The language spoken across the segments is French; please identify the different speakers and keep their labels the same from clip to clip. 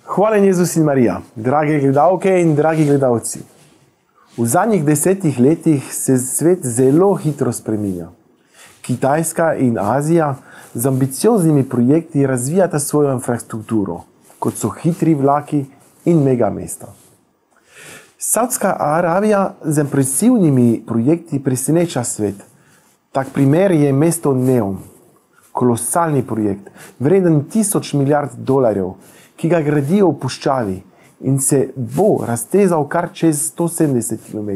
Speaker 1: Hvala Jezus in Marija, drage gledalke in dragi gledalci. V zadnjih 10 letih se svet zelo hitro spreminja. Kitajska in Azija z ambicioznimi projekti razvijata svojo infrastrukturo, kot so hitri vlaki in megamesta. Saudska Arabija z impresivnimi projekti preseneča svet. Tak primer je mesto Neom, kolosalni projekt, vreden $1000 milijard, ki ga gradijo v puščavi in se bo raztezal kar čez 170 km.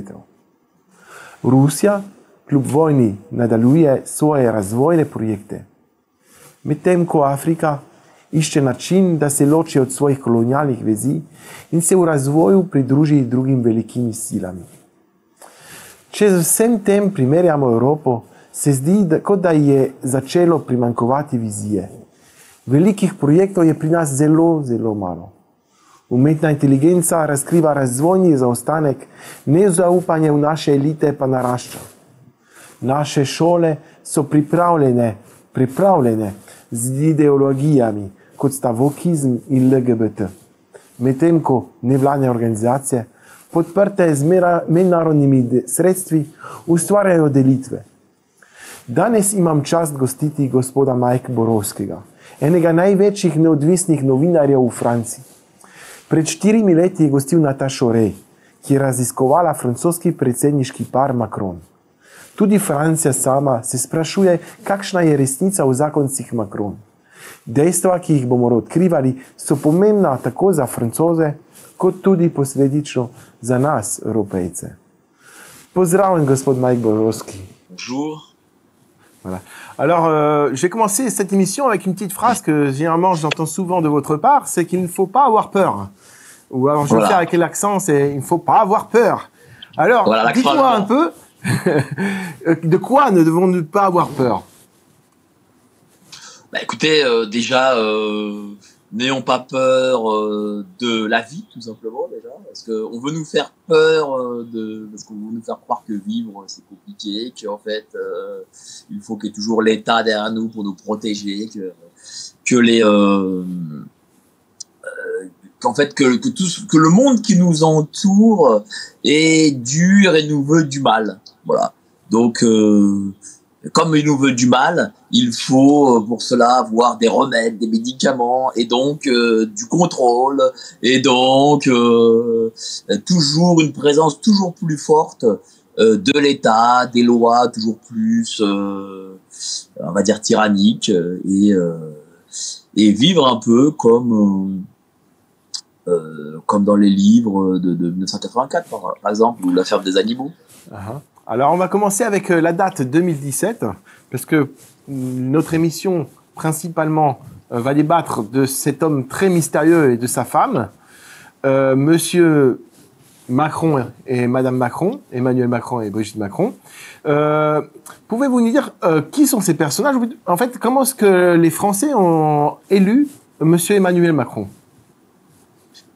Speaker 1: Rusija kljub vojni nadaljuje svoje razvojne projekte, medtem ko Afrika išče način, da se loči od svojih kolonialnih vezi in se v razvoju pridruži drugim velikimi silami. Če z vsem tem primerjamo Evropo, se zdi, kot da je začelo primanjkovati vizije. Velikih projektov je pri nas zelo, zelo malo. Umetna inteligenca razkriva razvojni zaostanek, nezaupanje v naše elite pa narašča. Naše šole so pripravljene z ideologijami, kot sta vokizm in LGBT. Medtem ko nevladne organizacije, podprte z mednarodnimi sredstvi, ustvarjajo delitve. Danes imam čast gostiti gospoda Mike Borovskega, enega največjih neodvisnih novinarjev v Franciji. Pred 4 leti je gostil Natašo Rej, ki je raziskovala francoski predsedniški par Macron. Tudi Francija sama se sprašuje, kakšna je resnica v zakoncih Macron. Dejstva, ki jih bomo odkrivali, so pomembna tako za Francoze, kot tudi posledično za nas, Evropejce. Pozdravljen, gospod Mike Borovski.
Speaker 2: Bonjour.
Speaker 1: Voilà. Alors, j'ai commencé cette émission avec une petite phrase que généralement j'entends souvent de votre part, c'est qu'il ne faut pas avoir peur. Ou alors je vais faire avec l'accent, c'est il ne faut pas avoir peur. Alors, voilà, dites-moi un peu, de quoi ne devons-nous pas avoir peur?
Speaker 2: Bah, écoutez, déjà, n'ayons pas peur de la vie, tout simplement, déjà, parce qu'on veut nous faire peur, parce qu'on veut nous faire croire que vivre, c'est compliqué, qu'en fait, il faut qu'il y ait toujours l'État derrière nous pour nous protéger, que le monde qui nous entoure est dur et nous veut du mal. Voilà. Donc, comme il nous veut du mal, il faut pour cela avoir des remèdes, des médicaments et donc du contrôle et donc toujours une présence toujours plus forte de l'État, des lois toujours plus, on va dire tyranniques et vivre un peu comme dans les livres de 1984 par exemple, ou La ferme des animaux.
Speaker 1: Alors, on va commencer avec la date 2017, parce que notre émission, principalement, va débattre de cet homme très mystérieux et de sa femme, Monsieur Macron et Madame Macron, Emmanuel Macron et Brigitte Macron. Pouvez-vous nous dire qui sont ces personnages? En fait, comment est-ce que les Français ont élu Monsieur Emmanuel Macron?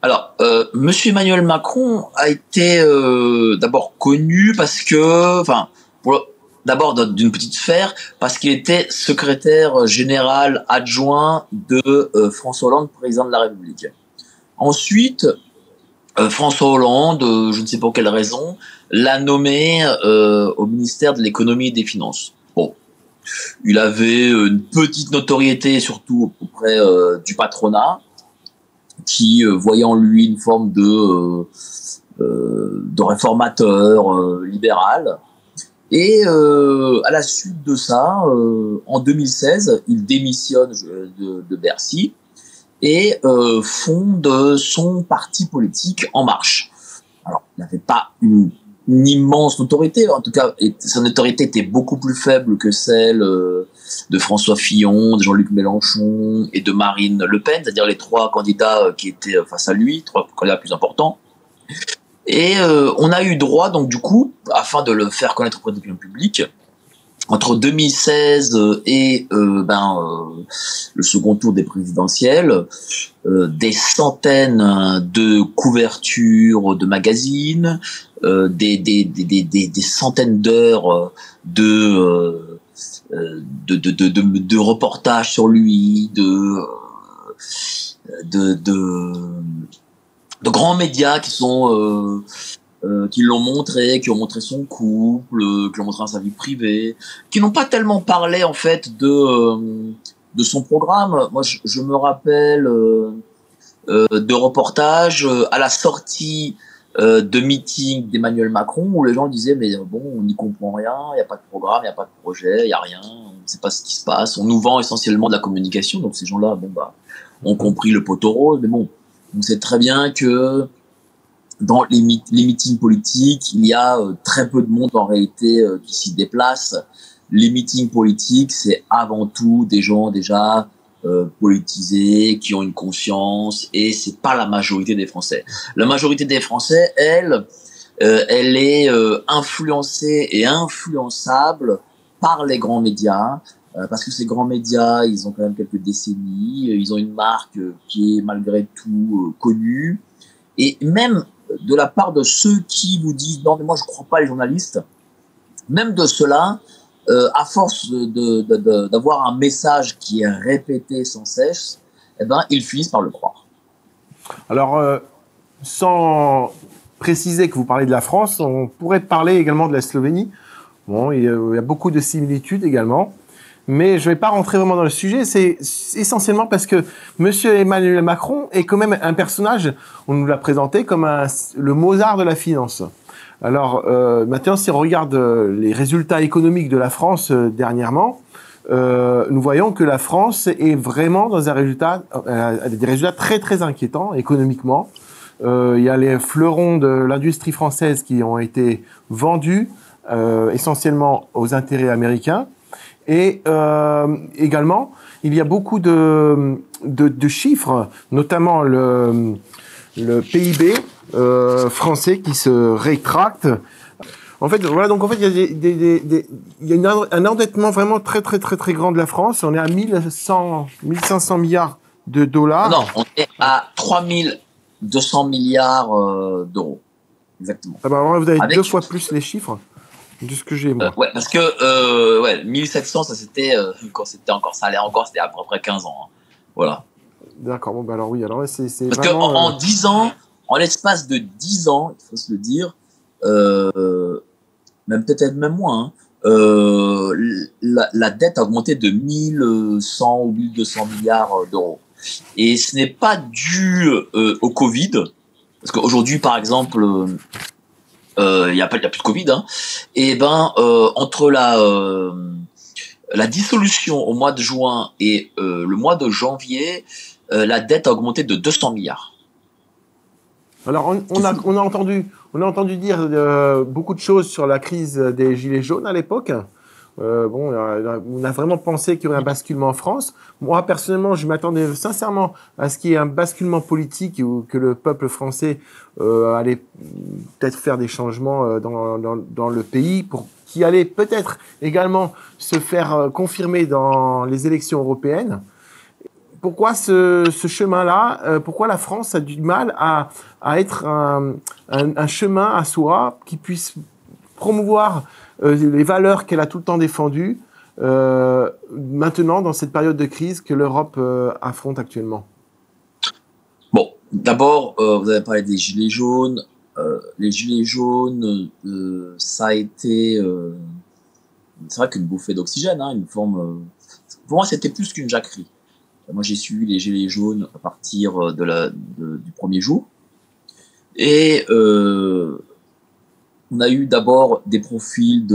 Speaker 2: Alors, Monsieur Emmanuel Macron a été d'abord connu parce que, d'abord d'une petite sphère, parce qu'il était secrétaire général adjoint de François Hollande, président de la République. Ensuite, François Hollande, je ne sais pour quelle raison, l'a nommé au ministère de l'économie et des finances. Bon, il avait une petite notoriété, surtout auprès du patronat, qui voyait en lui une forme de réformateur libéral. Et à la suite de ça, en 2016, il démissionne de Bercy et fonde son parti politique En Marche. Alors, il n'avait pas une immense notoriété, en tout cas, sa notoriété était beaucoup plus faible que celle de François Fillon, de Jean-Luc Mélenchon et de Marine Le Pen, c'est-à-dire les 3 candidats qui étaient face à lui, 3 candidats plus importants. Et on a eu droit, donc du coup, afin de le faire connaître auprès de l'opinion publique, entre 2016 et le second tour des présidentielles, des centaines de couvertures de magazines, des centaines d'heures de reportages sur lui, de grands médias qui l'ont montré, qui ont montré son couple, qui l'ont montré dans sa vie privée, qui n'ont pas tellement parlé en fait de son programme. Moi, je me rappelle de reportages à la sortie de meetings d'Emmanuel Macron où les gens disaient mais bon, on n'y comprend rien, il n'y a pas de programme, il n'y a pas de projet, il n'y a rien, on ne sait pas ce qui se passe, on nous vend essentiellement de la communication, donc ces gens-là, bon bah, ont compris le poteau rose, mais bon, on sait très bien que dans les meetings politiques, il y a très peu de monde en réalité qui s'y déplace. Les meetings politiques, c'est avant tout des gens déjà politisés, qui ont une conscience, et c'est pas la majorité des Français. La majorité des Français, elle est influencée et influençable par les grands médias, parce que ces grands médias, ils ont quand même quelques décennies, ils ont une marque qui est malgré tout connue, et même de la part de ceux qui vous disent non mais moi je crois pas les journalistes, même de ceux-là, à force d'avoir un message qui est répété sans cesse, eh ben ils finissent par le croire.
Speaker 1: Alors, sans préciser que vous parlez de la France, on pourrait parler également de la Slovénie. Bon, il y a beaucoup de similitudes également. Mais je ne vais pas rentrer vraiment dans le sujet. C'est essentiellement parce que Monsieur Emmanuel Macron est quand même un personnage, on nous l'a présenté comme le Mozart de la finance. Alors, maintenant, si on regarde les résultats économiques de la France dernièrement, nous voyons que la France est vraiment dans des résultats très, très inquiétants économiquement. Il y a les fleurons de l'industrie française qui ont été vendus essentiellement aux intérêts américains. Et également, il y a beaucoup de chiffres, notamment le PIB français qui se rétracte. En fait, voilà, donc en fait, il y a un endettement vraiment très très très très grand de la France. On est à 1500 milliards de dollars.
Speaker 2: Non, on est à 3200 milliards d'euros. Exactement.
Speaker 1: Ah ben, vous avez deux fois plus les chiffres de ce que j'ai, moi.
Speaker 2: Ouais, parce que, 1700, ça c'était, quand c'était encore, ça allait encore, c'était à peu près 15 ans. Hein. Voilà.
Speaker 1: D'accord, bon, bah alors oui, alors c'est
Speaker 2: parce
Speaker 1: vraiment...
Speaker 2: Parce qu'en 10 ans, en l'espace de 10 ans, il faut se le dire, même peut-être même moins, hein, la dette a augmenté de 1100 ou 1200 milliards d'euros. Et ce n'est pas dû au Covid, parce qu'aujourd'hui, par exemple, il y a plus de Covid, hein, et ben entre la dissolution au mois de juin et le mois de janvier, la dette a augmenté de 200 milliards.
Speaker 1: Alors on a entendu dire beaucoup de choses sur la crise des gilets jaunes à l'époque. On a vraiment pensé qu'il y aurait un basculement en France. Moi, personnellement, je m'attendais sincèrement à ce qu'il y ait un basculement politique ou que le peuple français allait peut-être faire des changements dans le pays qui allait peut-être également se faire confirmer dans les élections européennes. Pourquoi ce chemin-là pourquoi la France a du mal à être un chemin à soi qui puisse promouvoir les valeurs qu'elle a tout le temps défendues maintenant dans cette période de crise que l'Europe affronte actuellement?
Speaker 2: Bon, d'abord, vous avez parlé des gilets jaunes. Les gilets jaunes, ça a été, c'est vrai qu'une bouffée d'oxygène, hein, une forme. Pour moi, c'était plus qu'une jacquerie. Moi, j'ai suivi les gilets jaunes à partir du premier jour, et on a eu d'abord des profils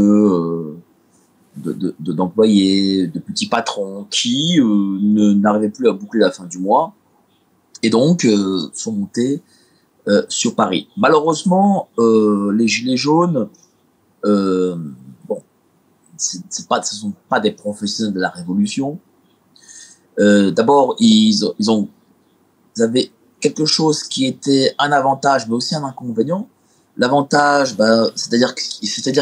Speaker 2: d'employés, de petits patrons qui n'arrivaient plus à boucler la fin du mois et donc sont montés sur Paris. Malheureusement, les gilets jaunes, bon, ce sont pas des professionnels de la révolution. D'abord, ils avaient quelque chose qui était un avantage, mais aussi un inconvénient. L'avantage, c'est-à-dire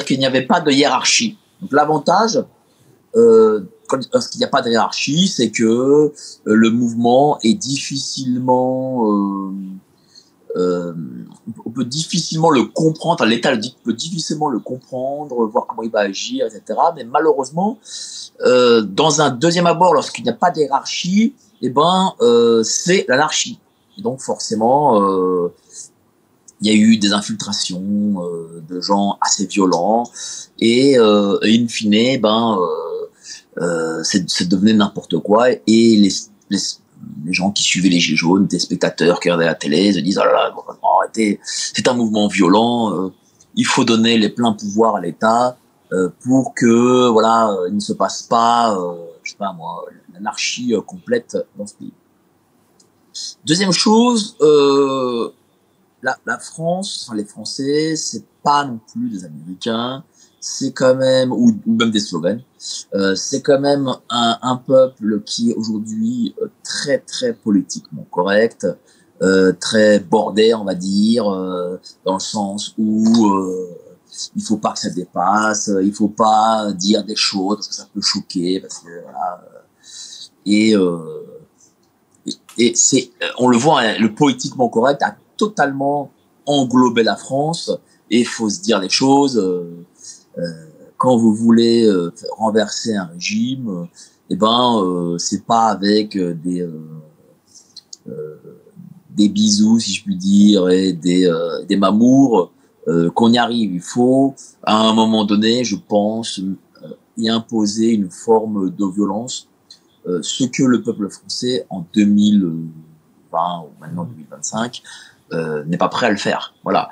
Speaker 2: qu'il n'y avait pas de hiérarchie. Donc l'avantage, lorsqu'il n'y a pas de hiérarchie, c'est que le mouvement est difficilement, on peut difficilement le comprendre. Enfin, l'État peut difficilement le comprendre, voir comment il va agir, etc. Mais malheureusement, dans un deuxième abord, lorsqu'il n'y a pas de hiérarchie, c'est l'anarchie. Et donc forcément, il y a eu des infiltrations de gens assez violents et in fine, c'est devenu n'importe quoi et les gens qui suivaient les Gilets jaunes, des spectateurs qui regardaient la télé, se disent oh là là, arrêtez, c'est un mouvement violent, il faut donner les pleins pouvoirs à l'État pour que voilà, il ne se passe pas, je sais pas moi, l'anarchie complète dans ce pays. Deuxième chose, la France, enfin les Français, c'est pas non plus des Américains, c'est quand même ou même des Slovènes, c'est quand même un peuple qui est aujourd'hui très très politiquement correct, très bordé, on va dire, dans le sens où il faut pas que ça dépasse, il faut pas dire des choses parce que ça peut choquer, parce que voilà, et c'est, on le voit, hein, le politiquement correct a totalement englobé la France et il faut se dire les choses. Quand vous voulez renverser un régime, c'est pas avec des bisous, si je puis dire, et des mamours qu'on y arrive. Il faut, à un moment donné, je pense, y imposer une forme de violence. Ce que le peuple français en 2020 ou maintenant 2025 n'est pas prêt à le faire. Voilà.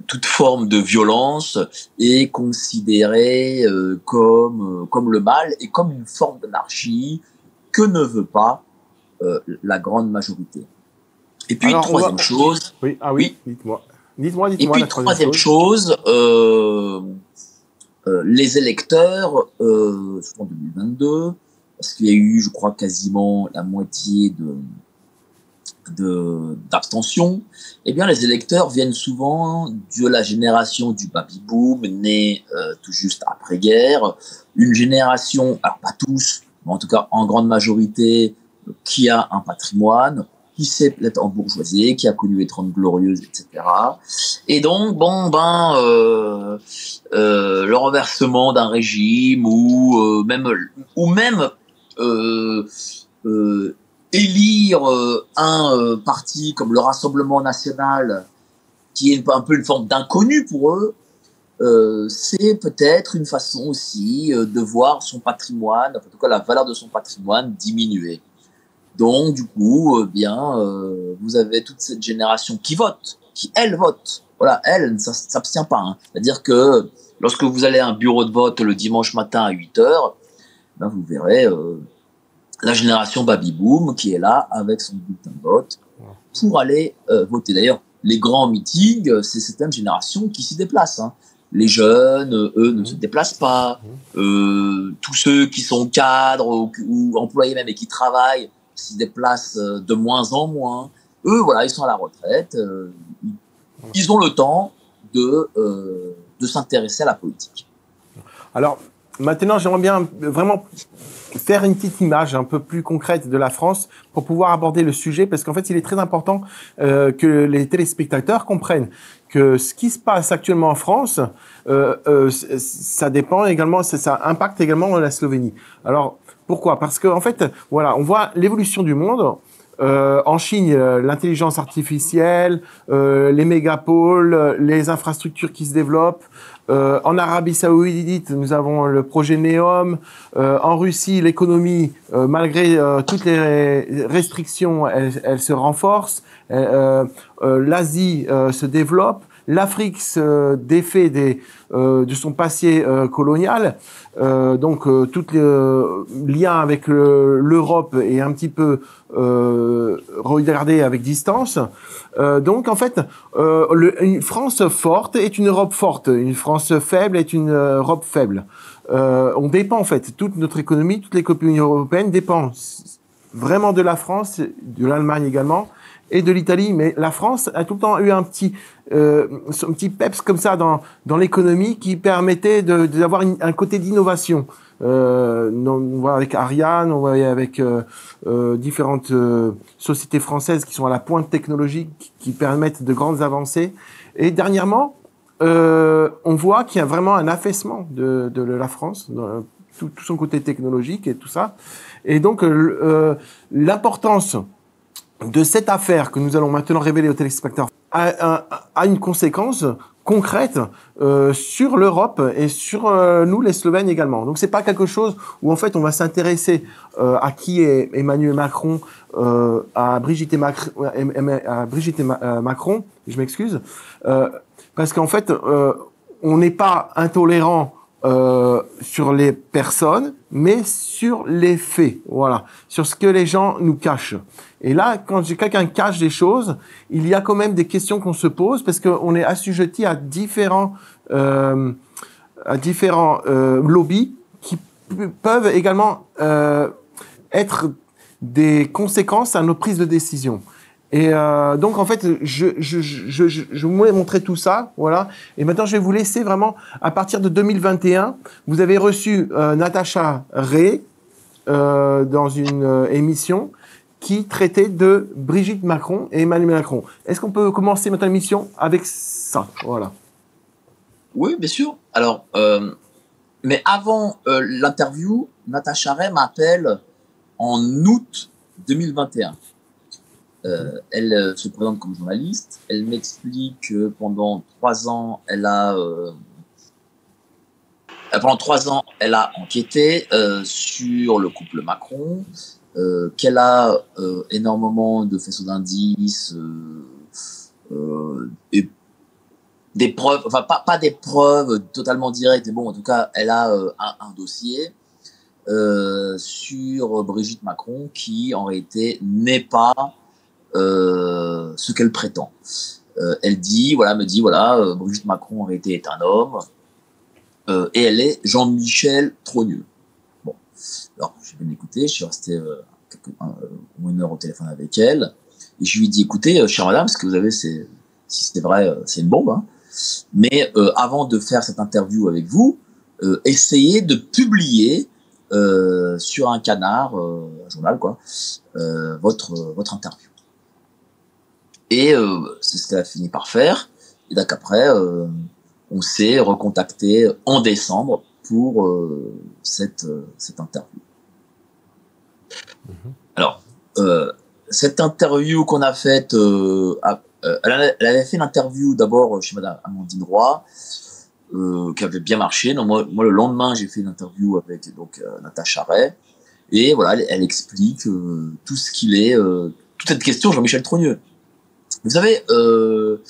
Speaker 2: Toute forme de violence est considérée comme le mal et comme une forme d'anarchie que ne veut pas la grande majorité. Et puis, troisième chose...
Speaker 1: Oui, ah oui, oui. Dites-moi.
Speaker 2: Et puis, troisième chose, les électeurs, surtout en 2022, parce qu'il y a eu, je crois, quasiment la moitié d'abstention, eh bien, les électeurs viennent souvent de la génération du baby-boom, née tout juste après-guerre, une génération, alors pas tous, mais en tout cas en grande majorité, qui a un patrimoine, qui s'est peut-être embourgeoisé, qui a connu les 30 glorieuses, etc. Et donc, le renversement d'un régime ou même élire un parti comme le Rassemblement national, qui est un peu une forme d'inconnu pour eux, c'est peut-être une façon aussi de voir son patrimoine, en tout cas la valeur de son patrimoine diminuer. Donc, du coup, vous avez toute cette génération qui vote, qui, elle, vote. Voilà, elle ne s'abstient pas. Hein. C'est-à-dire que lorsque vous allez à un bureau de vote le dimanche matin à 8h, vous verrez la génération baby-boom qui est là avec son bulletin de vote pour aller voter. D'ailleurs, les grands meetings, c'est cette même génération qui s'y déplace. Hein. Les jeunes, eux, ne se déplacent pas. Tous ceux qui sont cadres ou employés même et qui travaillent s'y déplacent de moins en moins. Eux, voilà, ils sont à la retraite. Ils ont le temps de s'intéresser à la politique.
Speaker 1: Alors, maintenant, j'aimerais bien vraiment faire une petite image un peu plus concrète de la France pour pouvoir aborder le sujet, parce qu'en fait, il est très important que les téléspectateurs comprennent que ce qui se passe actuellement en France, ça dépend également, ça impacte également la Slovénie. Alors, pourquoi? Parce que en fait, voilà, on voit l'évolution du monde. En Chine, l'intelligence artificielle, les mégapoles, les infrastructures qui se développent. En Arabie Saoudite, nous avons le projet NEOM. En Russie, l'économie, malgré toutes les restrictions, elle se renforce. L'Asie se développe. L'Afrique se défait de son passé colonial. Donc, tout le lien avec l'Europe est un petit peu regardé avec distance. Donc, en fait, une France forte est une Europe forte. Une France faible est une Europe faible. On dépend, en fait, toute notre économie, toute l'économie européenne dépend vraiment de la France, de l'Allemagne également, et de l'Italie. Mais la France a tout le temps eu un petit peps comme ça dans l'économie qui permettait d'avoir un côté d'innovation. On voit avec Ariane, on voit avec différentes sociétés françaises qui sont à la pointe technologique, qui permettent de grandes avancées. Et dernièrement, on voit qu'il y a vraiment un affaissement de la France, tout son côté technologique et tout ça. Et donc, l'importance de cette affaire que nous allons maintenant révéler aux téléspectateurs a une conséquence concrète sur l'Europe et sur nous les Slovènes également. Donc c'est pas quelque chose où en fait on va s'intéresser à qui est Emmanuel Macron, à Brigitte Macron, je m'excuse, parce qu'en fait on n'est pas intolérant sur les personnes, mais sur les faits, voilà, sur ce que les gens nous cachent. Et là, quand quelqu'un cache des choses, il y a quand même des questions qu'on se pose parce qu'on est assujetti à différents lobbies qui peuvent également être des conséquences à nos prises de décision. Et donc en fait, je vous ai montré tout ça, voilà. Et maintenant, je vais vous laisser vraiment à partir de 2021. Vous avez reçu Natacha Ray dans une émission qui traitait de Brigitte Macron et Emmanuel Macron. Est-ce qu'on peut commencer maintenant l'émission avec ça, voilà.
Speaker 2: Oui, bien sûr. Alors, mais avant l'interview, Natacha Ray m'appelle en août 2021. Elle se présente comme journaliste. Elle m'explique que pendant 3 ans, elle a enquêté sur le couple Macron, qu'elle a énormément de faisceaux d'indices et des preuves, enfin pas des preuves totalement directes, mais bon, en tout cas, elle a un dossier sur Brigitte Macron qui, en réalité, n'est pas ce qu'elle prétend. Elle me dit, Brigitte Macron en réalité est un homme et elle est Jean-Michel Trogneux. Bon, alors j'ai bien écouté, je suis resté une heure au téléphone avec elle et je lui ai dit, écoutez, chère madame, ce que vous avez, si c'est vrai, c'est une bombe, hein, mais avant de faire cette interview avec vous, essayez de publier sur un canard, un journal quoi, votre interview. Et c'est ce qu'elle a fini par faire. Et donc après, on s'est recontacté en décembre pour cette interview. Alors, cette interview qu'on a faite, elle avait fait une interview d'abord chez Madame Amandine Roy, qui avait bien marché. Donc moi, le lendemain, j'ai fait une interview avec Natacha Ray. Et voilà, elle explique tout ce qu'il est, toute cette question Jean-Michel Trogneux. Vous savez, je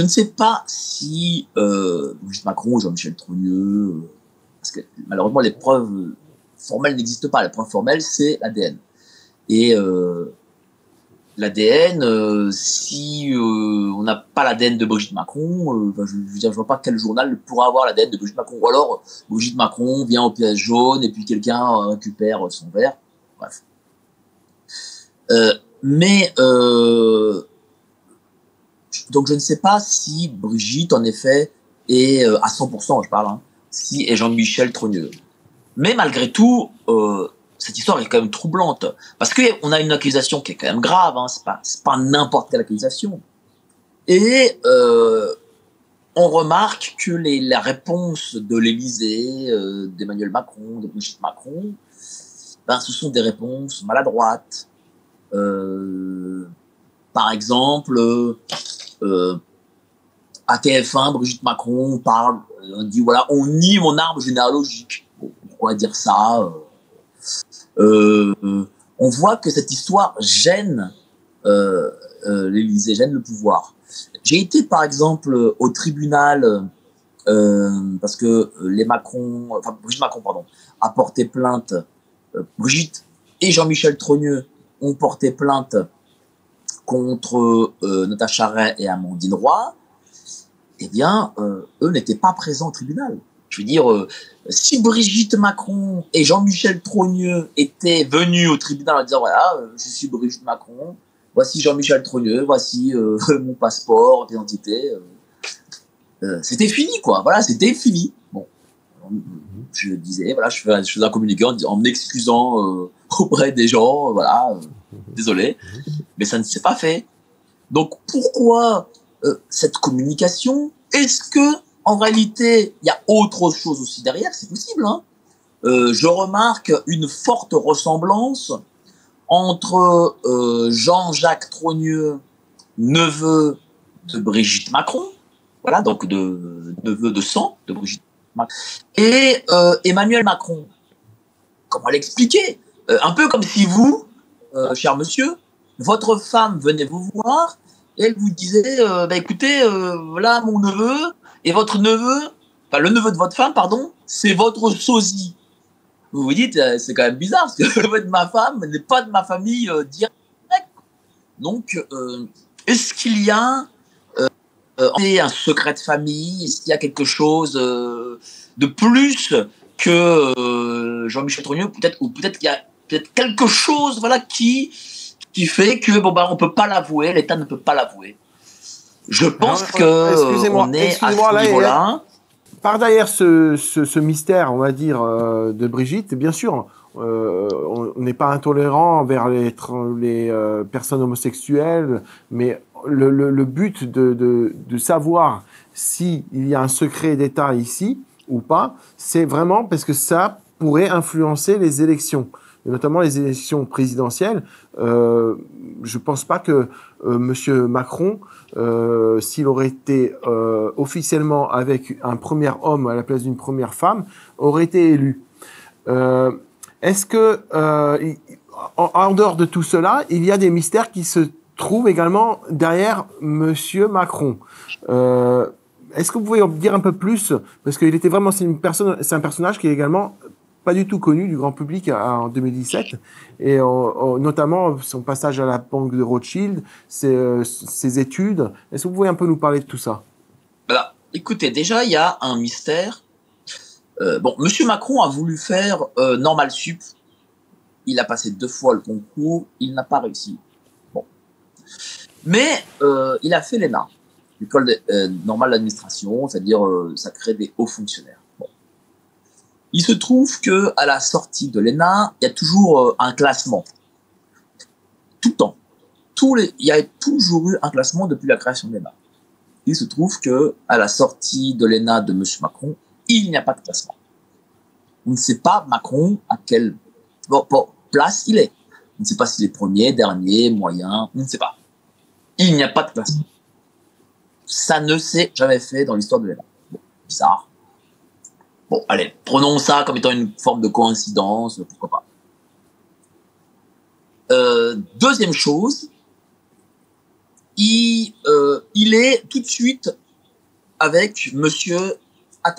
Speaker 2: ne sais pas si Brigitte Macron ou Jean-Michel Trogneux, parce que malheureusement les preuves formelles n'existent pas. La preuve formelle, c'est l'ADN. Et l'ADN, si on n'a pas l'ADN de Brigitte Macron, je veux dire, je vois pas quel journal pourra avoir l'ADN de Brigitte Macron. Ou alors Brigitte Macron vient au piège jaune et puis quelqu'un récupère son verre. Bref. Donc je ne sais pas si Brigitte, en effet, est à 100%, je parle, hein, si est Jean-Michel Trogneux. Mais malgré tout, cette histoire est quand même troublante. Parce qu'on a une accusation qui est quand même grave, hein, c'est pas n'importe quelle accusation. Et on remarque que la réponse de l'Élysée, d'Emmanuel Macron, de Brigitte Macron, ce sont des réponses maladroites. Par exemple, à TF1, Brigitte Macron parle, dit voilà, on nie mon arbre généalogique. Bon, pourquoi dire ça? On voit que cette histoire gêne l'Élysée, gêne le pouvoir. J'ai été par exemple au tribunal parce que Brigitte Macron, pardon, a porté plainte. Brigitte et Jean-Michel Trogneux ont porté plainte contre Natacha Ray et Amandine Roy. Eh bien, eux n'étaient pas présents au tribunal. Je veux dire, si Brigitte Macron et Jean-Michel Trogneux étaient venus au tribunal en disant voilà, je suis Brigitte Macron, voici Jean-Michel Trogneux, voici mon passeport d'identité, c'était fini quoi. Voilà, c'était fini. Bon, je disais voilà, je faisais un communiqué en m'excusant auprès des gens, voilà, désolé, mais ça ne s'est pas fait. Donc pourquoi cette communication? Est-ce que en réalité, il y a autre chose aussi derrière? C'est possible, hein. Je remarque une forte ressemblance entre Jean-Jacques Trogneux, neveu de Brigitte Macron, voilà, donc neveu de sang de Brigitte Macron, et Emmanuel Macron. Comment l'expliquer? Un peu comme si vous, cher monsieur, votre femme venait vous voir et elle vous disait, bah écoutez, voilà mon neveu, et votre neveu, enfin le neveu de votre femme, pardon, c'est votre sosie. Vous vous dites, c'est quand même bizarre, parce que le neveu de ma femme n'est pas de ma famille directe. Donc, est-ce qu'il y a un secret de famille? Est-ce qu'il y a quelque chose de plus que Jean-Michel Trogneux? Peut-être, ou peut-être qu'il y a peut-être quelque chose, voilà, qui fait que bon bah on peut pas l'avouer, l'État ne peut pas l'avouer. Je pense que on est à ce niveau-là.
Speaker 1: Par derrière ce mystère, on va dire, de Brigitte, bien sûr, on n'est pas intolérant envers les personnes homosexuelles, mais le but de savoir s'il y a un secret d'État ici ou pas, c'est vraiment parce que ça pourrait influencer les élections, et notamment les élections présidentielles. Je pense pas que Monsieur Macron, s'il aurait été officiellement avec un premier homme à la place d'une première femme, aurait été élu. Est-ce que, en dehors de tout cela, il y a des mystères qui se trouvent également derrière Monsieur Macron? Est-ce que vous pouvez en dire un peu plus? Parce qu'il était vraiment, c'est un personnage qui est également pas du tout connu du grand public en 2017, et notamment son passage à la banque de Rothschild, ses études. Est-ce que vous pouvez un peu nous parler de tout ça?
Speaker 2: Voilà. Écoutez, déjà, il y a un mystère. Bon, Monsieur Macron a voulu faire Normal Sup. Il a passé 2 fois le concours, il n'a pas réussi. Bon. Mais il a fait l'ENA, l'école normale d'administration, c'est-à-dire ça crée des hauts fonctionnaires. Bon. Il se trouve que à la sortie de l'ENA, il y a toujours un classement. Tout le temps. Il y a toujours eu un classement depuis la création de l'ENA. Il se trouve que à la sortie de l'ENA de Monsieur Macron, il n'y a pas de classement. On ne sait pas Macron à quelle place il est. On ne sait pas s'il est premier, dernier, moyen, on ne sait pas. Il n'y a pas de classement. Ça ne s'est jamais fait dans l'histoire de l'ENA. Bon, bizarre. Bon, allez, prenons ça comme étant une forme de coïncidence, pourquoi pas. Deuxième chose, il est tout de suite avec Monsieur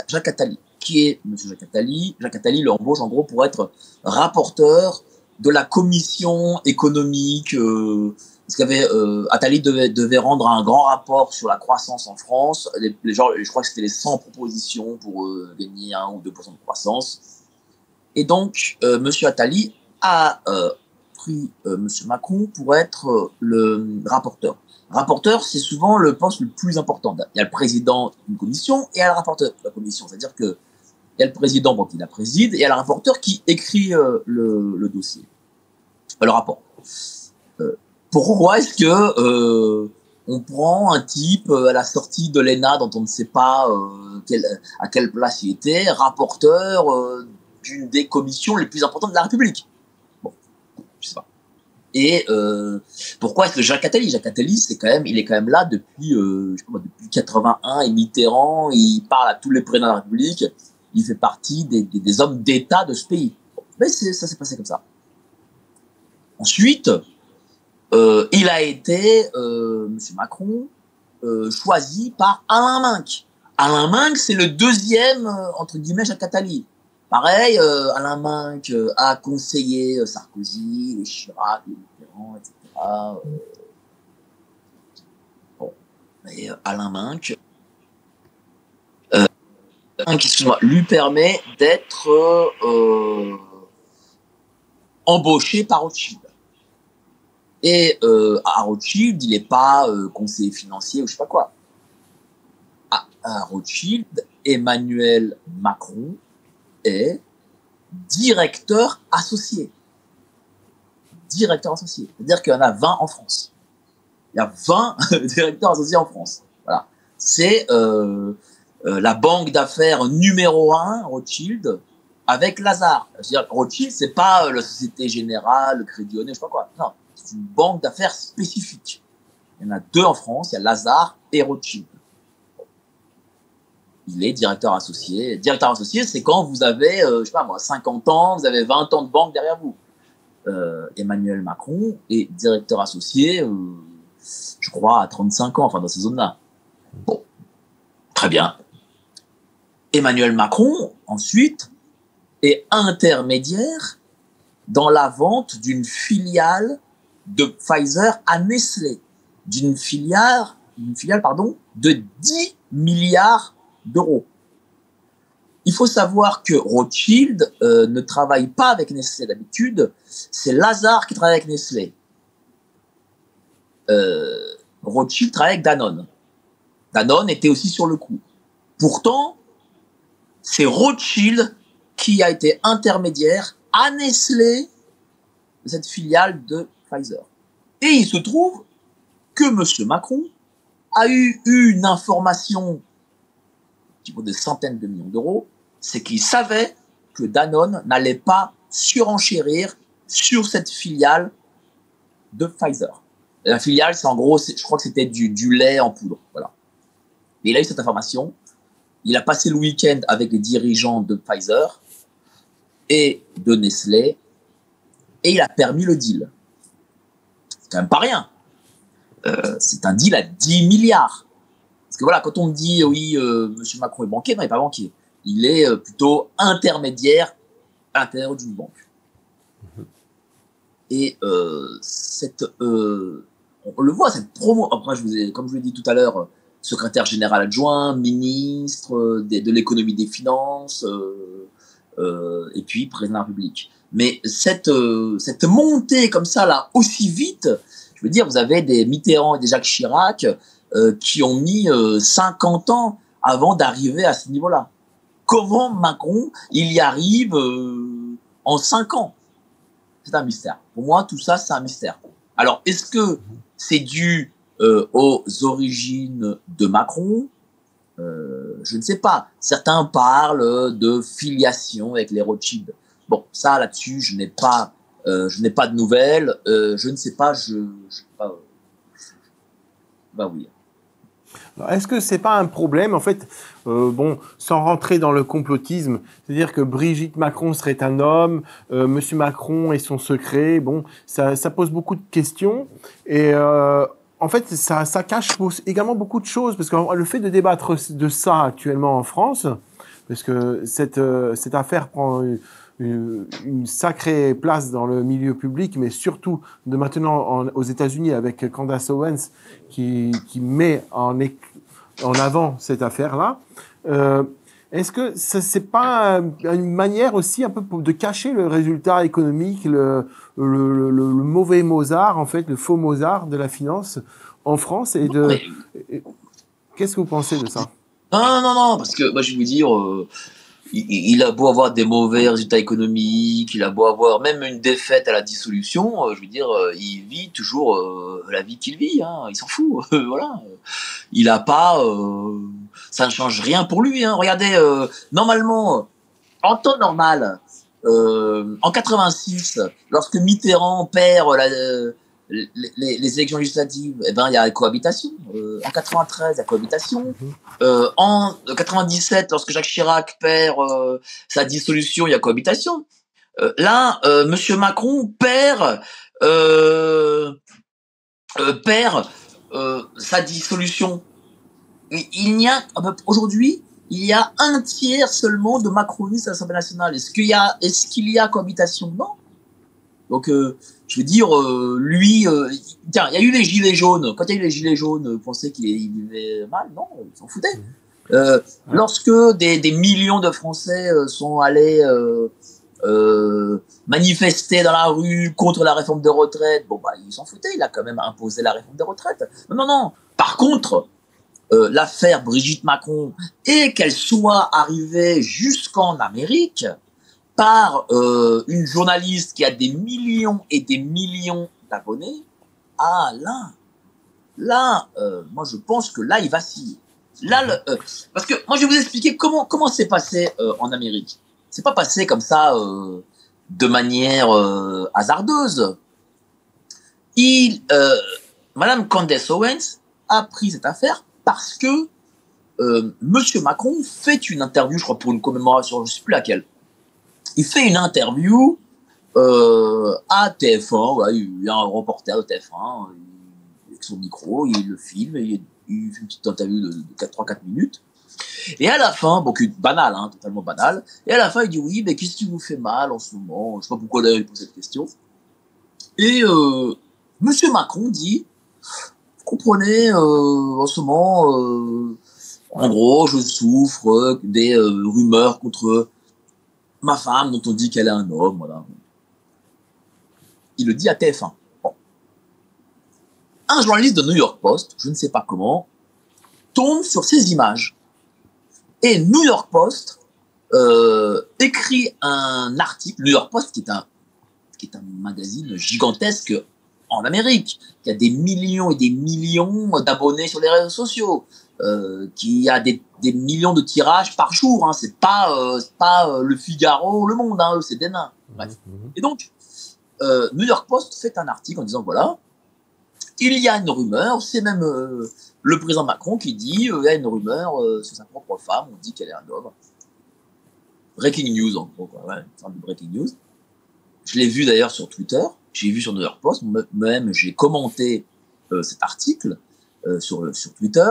Speaker 2: Jacques Attali. Qui est Monsieur Jacques Attali? Jacques Attali l'embauche en gros pour être rapporteur de la commission économique. Parce qu'avait Attali devait rendre un grand rapport sur la croissance en France. Les gens, je crois que c'était les 100 propositions pour gagner 1 ou 2% de croissance. Et donc, Monsieur Attali a pris Monsieur Macron pour être le rapporteur. Rapporteur, c'est souvent le poste le plus important. Il y a le président d'une commission et il y a le rapporteur de la commission. C'est-à-dire que il y a le président qui la préside et il y a le rapporteur qui écrit le dossier, le rapport. Pourquoi est-ce que on prend un type à la sortie de l'ENA dont on ne sait pas à quelle place il était, rapporteur d'une des commissions les plus importantes de la République? Bon, je sais pas. Et pourquoi est-ce que Jacques Attali, il est quand même là depuis, je sais pas, depuis 81 et Mitterrand, il parle à tous les présidents de la République, il fait partie des hommes d'État de ce pays. Bon, mais ça s'est passé comme ça. Ensuite, il a été, Monsieur Macron, choisi par Alain Minc. Alain Minc, c'est le deuxième, entre guillemets, Jacques Attali. Pareil, Alain Minc a conseillé Sarkozy, les Chirac, les Mitterrand, etc. Bon, et Alain Minc, lui permet d'être embauché par Rothschild. Et à Rothschild, il n'est pas conseiller financier ou je sais pas quoi. À Rothschild, Emmanuel Macron est directeur associé. Directeur associé. C'est-à-dire qu'il y en a 20 en France. Il y a 20 directeurs associés en France. Voilà. C'est la banque d'affaires numéro 1, Rothschild. avec Lazare. C'est-à-dire, Rothschild, c'est pas la Société Générale, le Crédit Honnête, je sais pas quoi. Non, c'est une banque d'affaires spécifique. Il y en a deux en France, il y a Lazare et Rothschild. Il est directeur associé. Directeur associé, c'est quand vous avez, je sais pas moi, 50 ans, vous avez 20 ans de banque derrière vous. Emmanuel Macron est directeur associé, je crois, à 35 ans, enfin dans ces zones-là. Bon, très bien. Emmanuel Macron, ensuite, est intermédiaire dans la vente d'une filiale de Pfizer à Nestlé. D'une filiale, de 10 milliards d'euros. Il faut savoir que Rothschild ne travaille pas avec Nestlé d'habitude, c'est Lazare qui travaille avec Nestlé. Rothschild travaille avec Danone. Danone était aussi sur le coup. Pourtant, c'est Rothschild qui a été intermédiaire à Nestlé de cette filiale de Pfizer. Et il se trouve que M. Macron a eu une information qui vaut des centaines de millions d'euros, c'est qu'il savait que Danone n'allait pas surenchérir sur cette filiale de Pfizer. La filiale, c'est en gros, je crois que c'était du lait en poudre. Voilà. Et il a eu cette information. Il a passé le week-end avec les dirigeants de Pfizer et de Nestlé et il a permis le deal. C'est quand même pas rien. C'est un deal à 10 milliards. Parce que voilà, quand on me dit, oui, M. Macron est banquier, non, il n'est pas banquier. Il est plutôt intermédiaire à l'intérieur d'une banque. Et on le voit, cette promo. Après, comme je vous l'ai dit tout à l'heure, secrétaire général adjoint, ministre de l'économie des finances, et puis président de la République. Mais cette montée comme ça, là, aussi vite, je veux dire, vous avez des Mitterrand et des Jacques Chirac qui ont mis 50 ans avant d'arriver à ce niveau-là. Comment Macron, il y arrive en 5 ans? C'est un mystère. Pour moi, tout ça, c'est un mystère. Alors, est-ce que c'est dû aux origines de Macron? Je ne sais pas. Certains parlent de filiation avec les Rothschild. Bon, ça, là-dessus, je n'ai pas de nouvelles. Je ne sais pas. Bah oui.
Speaker 1: Est-ce que c'est pas un problème, en fait, sans rentrer dans le complotisme, c'est-à-dire que Brigitte Macron serait un homme, Monsieur Macron et son secret, bon, ça pose beaucoup de questions, et en fait, ça cache également beaucoup de choses, parce que le fait de débattre de ça actuellement en France, parce que cette affaire prend une sacrée place dans le milieu public, mais surtout de maintenant aux États-Unis avec Candace Owens qui met en avant cette affaire-là. Est-ce que c'est pas une manière aussi un peu de cacher le résultat économique, le mauvais Mozart, en fait, le faux Mozart de la finance en France qu'est-ce que vous pensez de ça?
Speaker 2: Non, parce que moi je vais vous dire, il a beau avoir des mauvais résultats économiques, il a beau avoir même une défaite à la dissolution, je veux dire, il vit toujours la vie qu'il vit, hein, il s'en fout, voilà. Il a pas, ça ne change rien pour lui, hein. Regardez, normalement, en temps normal, en 86, lorsque Mitterrand perd les élections législatives, eh ben il y a cohabitation. En 93, il y a cohabitation. En 97, lorsque Jacques Chirac perd sa dissolution, il y a cohabitation. Là, Monsieur Macron perd sa dissolution. Il n'y a aujourd'hui, il y a un tiers seulement de macronistes à l'Assemblée nationale. Est-ce qu'il y a cohabitation? Non. Donc, je veux dire, lui, tiens, il y a eu les gilets jaunes. Quand il y a eu les gilets jaunes, vous pensez qu'il vivait mal? Non, il s'en foutait. Lorsque des millions de Français sont allés manifester dans la rue contre la réforme des retraites, bon bah il s'en foutait, il a quand même imposé la réforme des retraites. Non. Par contre, l'affaire Brigitte Macron et qu'elle soit arrivée jusqu'en Amérique par une journaliste qui a des millions et des millions d'abonnés, là, moi je pense que là il vacille. Là, parce que moi je vais vous expliquer comment c'est passé en Amérique. c'est pas passé comme ça de manière hasardeuse. Madame Candace Owens a pris cette affaire parce que Monsieur Macron fait une interview, je crois pour une commémoration, je sais plus laquelle. Il fait une interview à TF1, voilà, il y a un reporter de TF1 avec son micro, il le filme, il fait une petite interview de 3-4 minutes. Et à la fin, bon, banal, hein, totalement banal, et à la fin il dit oui, mais qu'est-ce qui vous fait mal en ce moment? Je sais pas pourquoi d'ailleurs il pose cette question. Et Monsieur Macron dit, vous comprenez, en ce moment, en gros, je souffre des rumeurs contre ma femme dont on dit qu'elle est un homme, voilà. Il le dit à TF1. Bon. Un journaliste de New York Post, je ne sais pas comment, tombe sur ces images. Et New York Post écrit un article, New York Post qui est un magazine gigantesque en Amérique, qui a des millions et des millions d'abonnés sur les réseaux sociaux, qui a des millions de tirages par jour, hein. C'est pas le Figaro, le Monde, hein, c'est des nains. Bref. Et donc, New York Post fait un article en disant voilà, il y a une rumeur, c'est même le président Macron qui dit il y a une rumeur sur sa propre femme, on dit qu'elle est un homme. Breaking news, en gros, ouais, une sorte de breaking news. Je l'ai vu d'ailleurs sur Twitter, j'ai vu sur New York Post, même j'ai commenté cet article sur Twitter,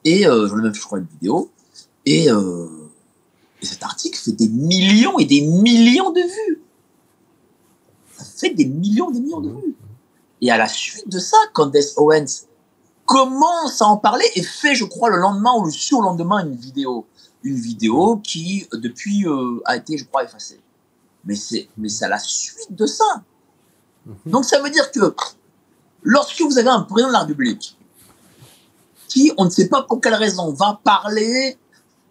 Speaker 2: et j'en ai même, je crois, une vidéo, et cet article fait des millions et des millions de vues. Ça fait des millions et des millions de vues. Et à la suite de ça, Candace Owens commence à en parler et fait, je crois, le lendemain ou le surlendemain une vidéo qui, depuis, a été, je crois, effacée. Mais c'est à la suite de ça. Donc ça veut dire que lorsque vous avez un président de la République qui, on ne sait pas pour quelle raison, va parler,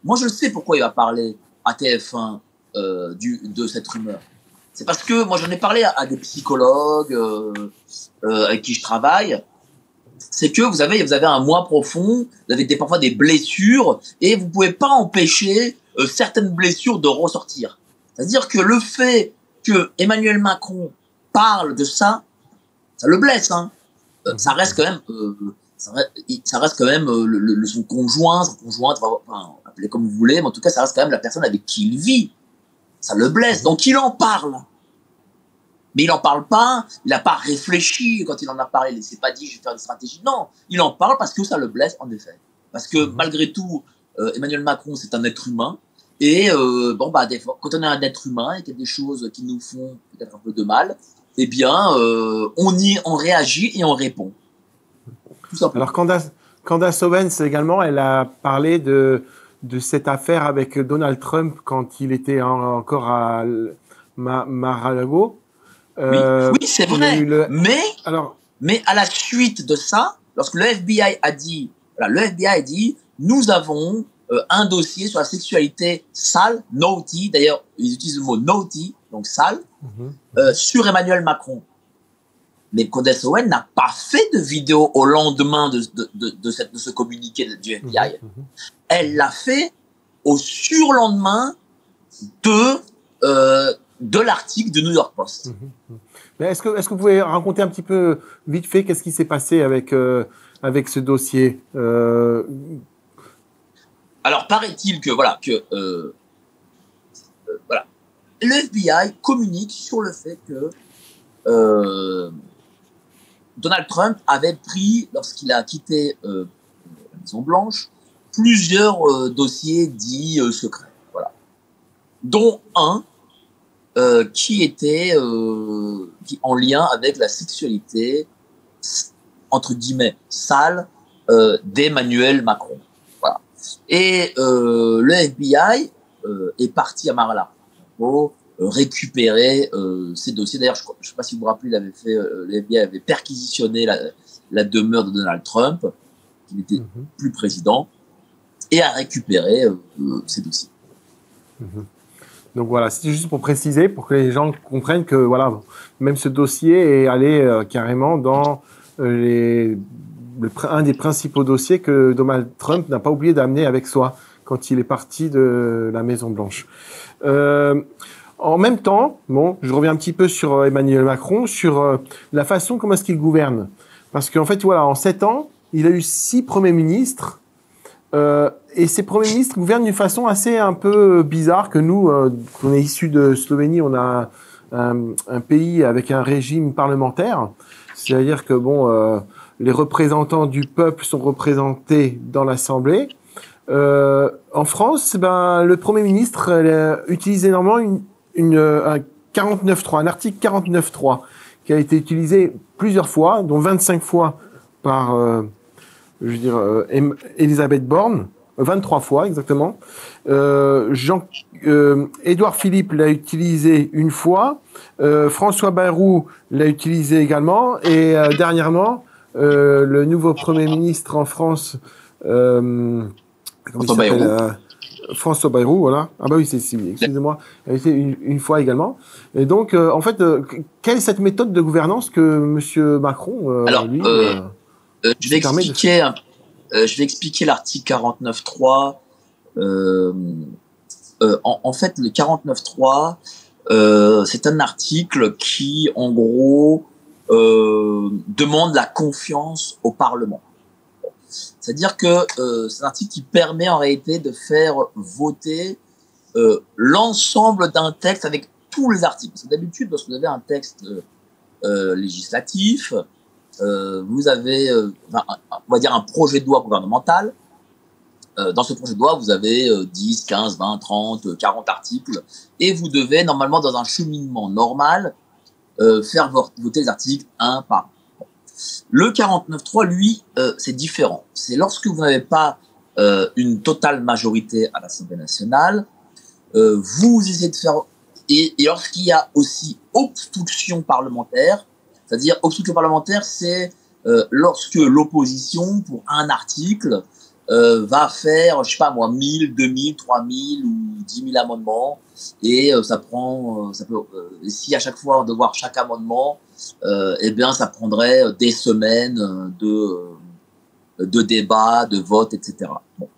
Speaker 2: moi je sais pourquoi il va parler à TF1 de cette rumeur. C'est parce que moi j'en ai parlé à des psychologues avec qui je travaille. C'est que vous avez un moi profond, vous avez parfois des blessures et vous pouvez pas empêcher certaines blessures de ressortir. C'est-à-dire que le fait que Emmanuel Macron parle de ça, ça le blesse, hein. Ça reste quand même, ça reste quand même son conjoint, sa conjointe, enfin, appelez comme vous voulez, mais en tout cas ça reste quand même la personne avec qui il vit. Ça le blesse, donc il en parle. Mais il en parle pas, il n'a pas réfléchi quand il en a parlé, il s'est pas dit je vais faire une stratégie. Non, il en parle parce que ça le blesse en effet. Parce que malgré tout, Emmanuel Macron c'est un être humain et des fois, quand on est un être humain et qu'il y a des choses qui nous font peut-être un peu de mal, eh bien on réagit et on répond. Tout simplement.
Speaker 1: Alors Candace Owens également, elle a parlé de cette affaire avec Donald Trump quand il était encore à Mar-a-Lago.
Speaker 2: Oui, c'est vrai. Mais à la suite de ça, lorsque le FBI a dit, nous avons un dossier sur la sexualité sale, naughty, d'ailleurs ils utilisent le mot naughty, donc sale, sur Emmanuel Macron. Mais Candace Owens n'a pas fait de vidéo au lendemain de ce communiqué du FBI. Elle l'a fait au surlendemain de l'article de New York Post.
Speaker 1: Mais est-ce que vous pouvez raconter un petit peu vite fait qu'est-ce qui s'est passé avec ce dossier
Speaker 2: Alors paraît-il que le FBI communique sur le fait que Donald Trump avait pris, lorsqu'il a quitté la Maison Blanche, plusieurs dossiers dits secrets, voilà, dont un qui était en lien avec la sexualité entre guillemets sale d'Emmanuel Macron. Voilà. Et le FBI est parti à Mar-a-Lago pour récupérer ces dossiers. D'ailleurs, je ne sais pas si vous vous rappelez, le FBI avait perquisitionné la demeure de Donald Trump, qui n'était plus président, et a récupéré ces dossiers.
Speaker 1: Donc voilà, c'est juste pour préciser, pour que les gens comprennent que voilà, même ce dossier est allé carrément dans un des principaux dossiers que Donald Trump n'a pas oublié d'amener avec soi quand il est parti de la Maison Blanche. En même temps, bon, je reviens un petit peu sur Emmanuel Macron, sur la façon comment est-ce qu'il gouverne. Parce qu'en fait, voilà, en 7 ans, il a eu 6 premiers ministres. Et ces premiers ministres gouvernent d'une façon assez un peu bizarre que nous, qu'on est issus de Slovénie, on a un pays avec un régime parlementaire. C'est-à-dire que bon, les représentants du peuple sont représentés dans l'Assemblée. En France, ben le Premier ministre utilise énormément un 49.3, un article 49.3 qui a été utilisé plusieurs fois, dont 25 fois par, Elisabeth Borne, 23 fois exactement. Édouard Philippe l'a utilisé une fois, François Bayrou l'a utilisé également, et dernièrement, le nouveau Premier ministre en France, François Bayrou, voilà. Ah bah oui, excusez-moi, il a été une fois également. Et donc, en fait, quelle est cette méthode de gouvernance que Monsieur Macron,
Speaker 2: je vais expliquer l'article 49.3. En fait, le 49.3, c'est un article qui, en gros, demande la confiance au Parlement. C'est-à-dire que c'est un article qui permet en réalité de faire voter l'ensemble d'un texte avec tous les articles. Parce que d'habitude, lorsque vous avez un texte législatif, vous avez, on va dire, un projet de loi gouvernemental. Dans ce projet de loi, vous avez 10, 15, 20, 30, 40 articles, et vous devez, normalement, dans un cheminement normal, faire voter les articles un par un. Le 49.3, lui, c'est différent. C'est lorsque vous n'avez pas une totale majorité à l'Assemblée nationale, vous essayez de faire... Et lorsqu'il y a aussi obstruction parlementaire, c'est-à-dire obstruction parlementaire, c'est lorsque l'opposition, pour un article, va faire, je sais pas moi, 1000, 2000, 3000 ou 10 000 amendements, et ça peut, si à chaque fois on doit voir chaque amendement, eh bien ça prendrait des semaines de débats, de votes, etc. Bon.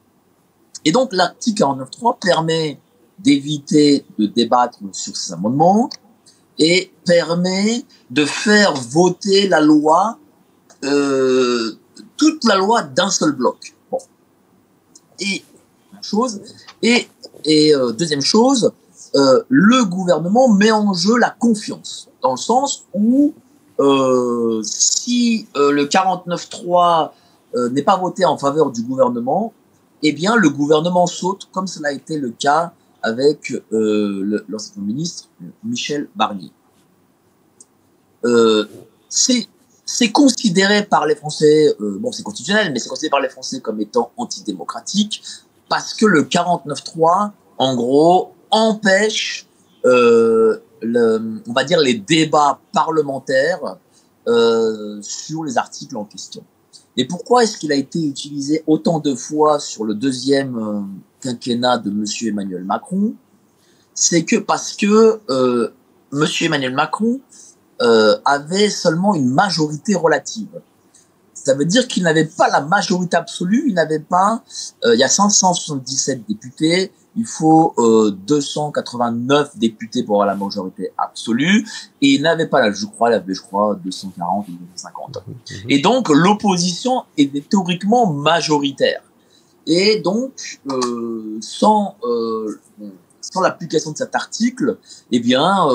Speaker 2: Et donc l'article 49.3 permet d'éviter de débattre sur ces amendements et permet de faire voter la loi, toute la loi d'un seul bloc. Bon. Et deuxième chose, le gouvernement met en jeu la confiance, dans le sens où si le 49.3 n'est pas voté en faveur du gouvernement, eh bien le gouvernement saute, comme cela a été le cas avec l'ancien ministre Michel Barnier. C'est considéré par les Français, bon c'est constitutionnel, mais c'est considéré par les Français comme étant antidémocratique, parce que le 49.3, en gros, empêche, on va dire, les débats parlementaires sur les articles en question. Et pourquoi est-ce qu'il a été utilisé autant de fois sur le deuxième quinquennat de Monsieur Emmanuel Macron? C'est que parce que Monsieur Emmanuel Macron avait seulement une majorité relative. Ça veut dire qu'il n'avait pas la majorité absolue, il n'avait pas, il y a 577 députés, il faut 289 députés pour avoir la majorité absolue, et il n'avait pas, il avait 240 ou 250. Et donc l'opposition était théoriquement majoritaire. Et donc, sans l'application de cet article, eh bien,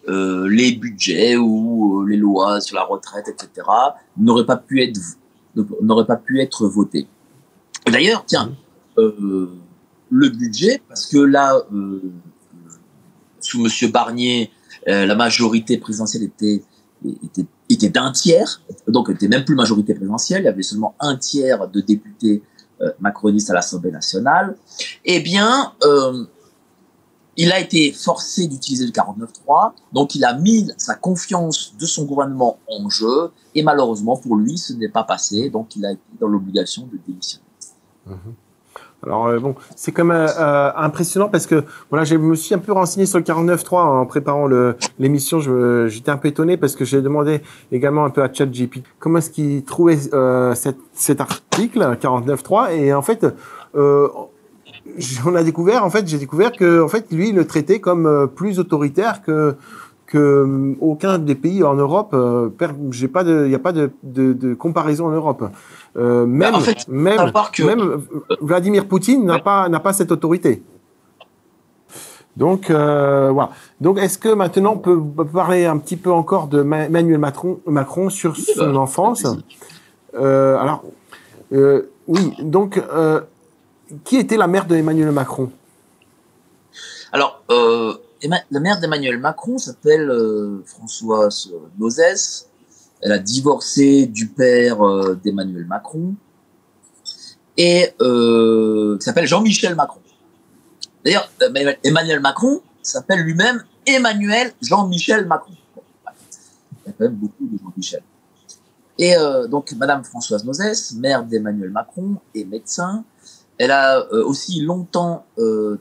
Speaker 2: les budgets ou les lois sur la retraite, etc., n'auraient pas pu être votés. D'ailleurs, tiens, le budget, parce que là, sous Monsieur Barnier, la majorité présidentielle était d'un tiers, donc elle n'était même plus majorité présidentielle, il y avait seulement un tiers de députés macronistes à l'Assemblée nationale. Eh bien, il a été forcé d'utiliser le 49.3, donc il a mis sa confiance de son gouvernement en jeu, et malheureusement pour lui, ce n'est pas passé, donc il a été dans l'obligation de démissionner.
Speaker 1: Alors bon, c'est quand même impressionnant parce que voilà, je me suis un peu renseigné sur le 49.3 en préparant l'émission. J'étais un peu étonné parce que j'ai demandé également un peu à ChatGPT comment est-ce qu'il trouvait cet article 49.3, et en fait on a découvert, en fait, j'ai découvert que, en fait, lui, il le traitait comme plus autoritaire que aucun des pays en Europe. Il n'y a pas de comparaison en Europe.
Speaker 2: Bah, en fait, savoir que
Speaker 1: Même Vladimir Poutine n'a pas cette autorité. Donc voilà. Donc est-ce que maintenant on peut parler un petit peu encore de Emmanuel Macron sur son enfance? Alors oui. Donc qui était la mère de Emmanuel Macron?
Speaker 2: Alors la mère d'Emmanuel Macron s'appelle Françoise Nozès. Elle a divorcé du père d'Emmanuel Macron et qui s'appelle Jean-Michel Macron. D'ailleurs, Emmanuel Macron s'appelle lui-même Emmanuel Jean-Michel Macron. Il y a quand même beaucoup de Jean-Michel. Et donc, Madame Françoise Nozès, mère d'Emmanuel Macron et médecin, elle a aussi longtemps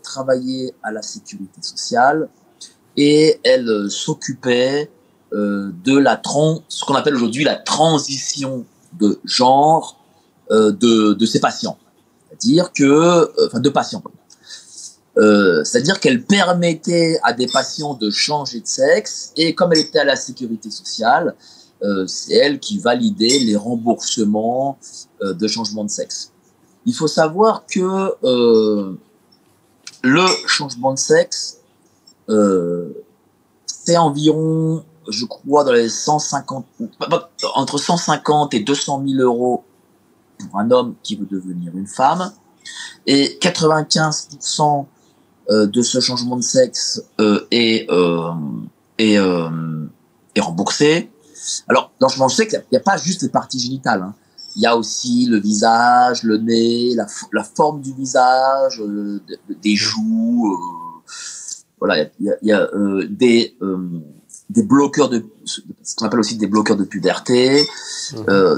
Speaker 2: travaillé à la sécurité sociale et elle s'occupait de ce qu'on appelle aujourd'hui la transition de genre de ses patients. C'est-à-dire que, de patients. C'est-à-dire qu'elle permettait à des patients de changer de sexe et comme elle était à la sécurité sociale, c'est elle qui validait les remboursements de changement de sexe. Il faut savoir que le changement de sexe, c'est environ, je crois, entre 150 et 200 000 euros pour un homme qui veut devenir une femme, et 95% de ce changement de sexe est remboursé. Alors, dans le changement de sexe, il n'y a pas juste les parties génitales. Hein. Il y a aussi le visage, le nez, la forme du visage, des joues. Voilà, il y a des bloqueurs ce qu'on appelle aussi des bloqueurs de puberté.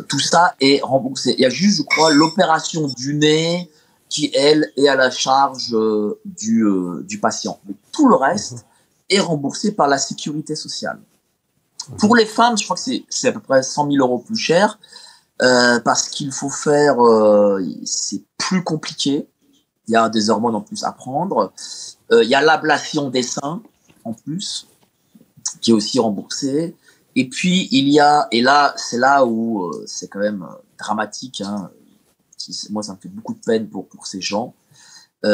Speaker 2: Tout ça est remboursé. Il y a juste, je crois, l'opération du nez qui, elle, est à la charge du patient. Mais tout le reste est remboursé par la sécurité sociale. Pour les femmes, je crois que c'est à peu près 100 000 euros plus cher, parce qu'il faut faire, c'est plus compliqué. Il y a des hormones en plus à prendre. Il y a l'ablation des seins en plus, qui est aussi remboursée. Et puis et là, c'est là où c'est quand même dramatique, hein. Moi, ça me fait beaucoup de peine pour ces gens.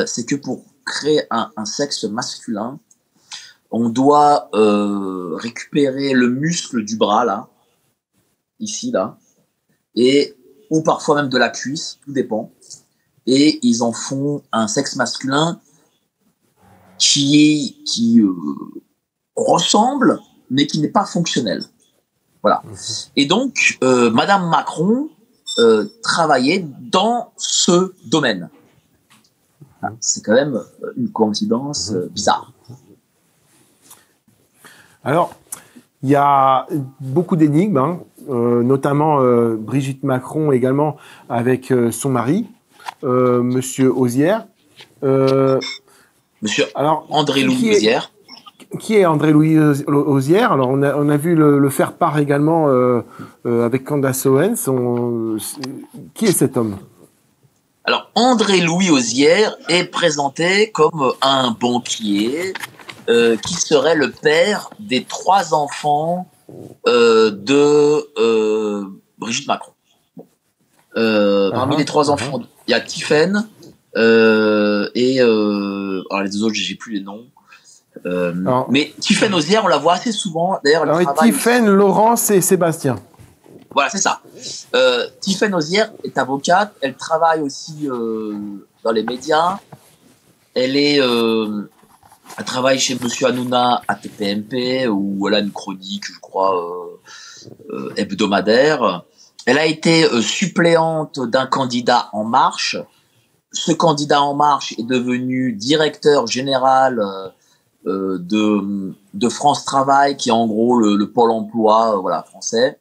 Speaker 2: C'est que pour créer un sexe masculin, on doit récupérer le muscle du bras, là, ici, là, ou parfois même de la cuisse, tout dépend. Et ils en font un sexe masculin qui ressemble, mais qui n'est pas fonctionnel. Voilà. Et donc, Madame Macron travaillait dans ce domaine. C'est quand même une coïncidence bizarre.
Speaker 1: Alors, il y a beaucoup d'énigmes, hein, notamment Brigitte Macron également avec son mari, Monsieur Ozière.
Speaker 2: Monsieur André-Louis Ozière.
Speaker 1: Qui est André-Louis Ozière? Alors, on a vu le faire part également avec Candace Owens. Qui est cet homme?
Speaker 2: Alors, André-Louis Ozière est présenté comme un banquier qui serait le père des 3 enfants de Brigitte Macron. Parmi les 3 enfants, il y a Tiphaine alors les 2 autres, j'ai plus les noms. Mais Tiphaine Ozière, on la voit assez souvent. D'ailleurs,
Speaker 1: Tiphaine, Laurence et Sébastien.
Speaker 2: Voilà, c'est ça. Tiphaine Ozière est avocate. Elle travaille aussi dans les médias. Elle travaille chez Monsieur Hanouna à TPMP, où elle a une chronique, je crois, hebdomadaire. Elle a été suppléante d'un candidat En Marche. Ce candidat En Marche est devenu directeur général de France Travail, qui est en gros le pôle emploi français.